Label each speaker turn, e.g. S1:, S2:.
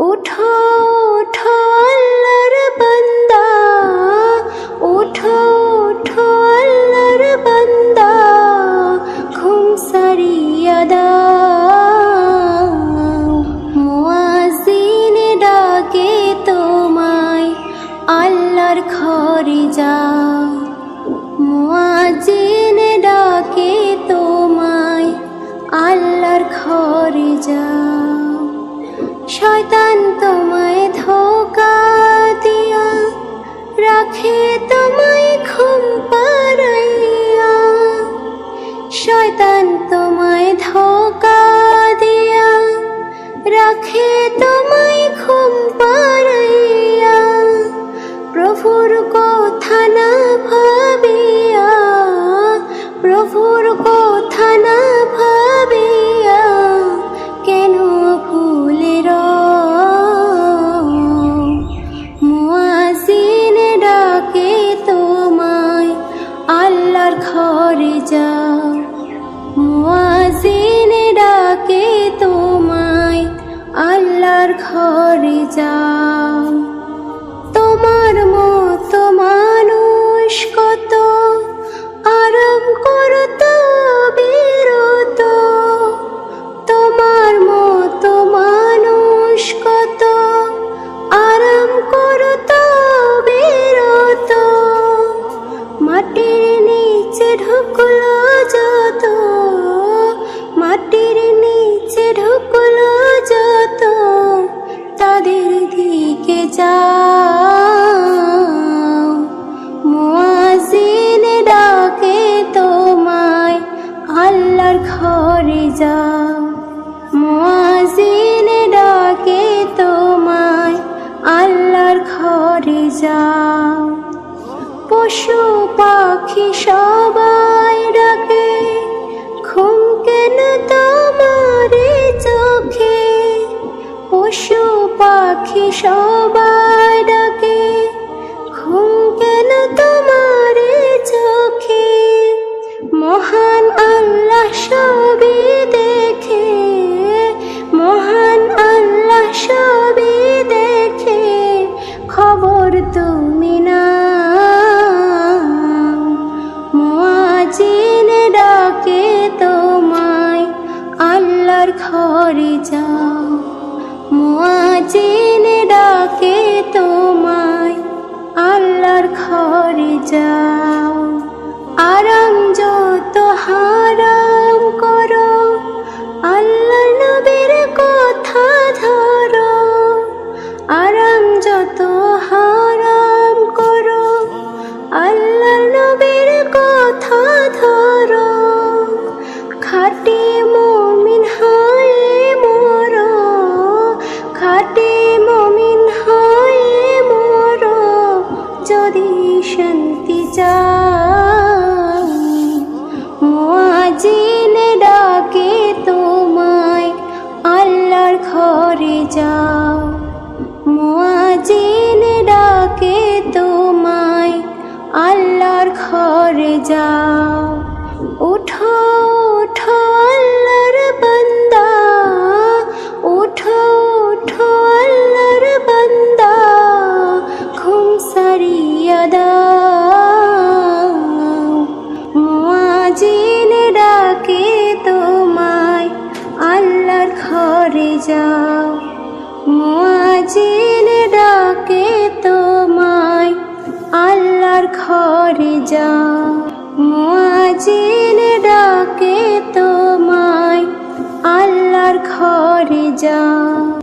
S1: উঠো উঠো আল্লাহর বান্দা, উঠো উঠো আল্লাহর বান্দা, ঘুম সারিয়া দাও। মুয়াজ্জিন ডাকে তোমায়, আল্লাহর ঘরে যাও। মুয়াজ্জিন ডাকে তোমায়, আল্লাহর ঘরে যাও। শয়তান তোমায় ধোঁকা দিয়া রাখে তোমায় ঘুম পাড়াইয়া। শয়তান তোমায় ধোঁকা দিয়া রাখে তোমায় ঘুম পাড়াইয়া। প্রভুর কথা না ভাবিয়া, প্রভুর কথা না ভাবিয়া কেন ভুলে রও। মুয়াজ্জিন ডাকে তোমায়, আল্লাহর ঘরে যাও। মুয়াজ্জিন ডাকে তোমায়, আল্লাহর ঘরে যাও। তোমার মতো মানুষ কত আরাম করত বিরত। তোমার মতো মানুষ কত আরাম করত বিরত। মাটির নিচে ঢুকলো যত, মাটির নিচে ঢুকলো যত, তাদের দিকে যাও। মুয়াজ্জিন ডাকে তোমায়, আল্লাহর ঘরে যাও। মুয়াজ্জিন ডাকে তোমায়, আল্লাহর ঘরে যাও। পশু পাখি সবাই ডাকে, ঘুম কেন তোমারে চোখে। পশু পাখি সবাই ডাকে, ঘুম কেন তোমারে চোখে। মহান আল্লাহ সবই দেখে, মহান আল্লাহ সবই দেখে, খবর তুমি নাও। মুয়াজ্জিন ডাকে তোমায়, আল্লাহর ঘরে যাও। মুয়াজ্জিন ডাকে তোমায়, আল্লাহর ঘরে যাও। আরাম যত হারাম করো, আল্লাহর নবীর কথা ধরো। আরাম যত হারাম করো, আল্লাহর নবীর কথা ধরো। খাঁটি মুমিন হয়ে মরো, খাঁটি মুমিন হয়ে মরো, যদি শান্তি চাও। মুয়াজ্জিন ডাকে তোমায়, আল্লাহর ঘরে যাও। মুয়াজ্জিন ডাকে তোমায়, আল্লাহর ঘরে যাও। উঠো উঠো আল্লাহর বান্দা, উঠো উঠো আল্লাহর বান্দা, ঘুম সারিয়া দাও। মুয়াজ্জিন ডাকে তোমায়, আল্লাহর ঘরে যাও। মুয়াজ্জিন ডাকে তোমায়, আল্লাহর ঘরে যাও। মুয়াজ্জিন ডাকে তোমায়, আল্লাহর ঘরে যাও।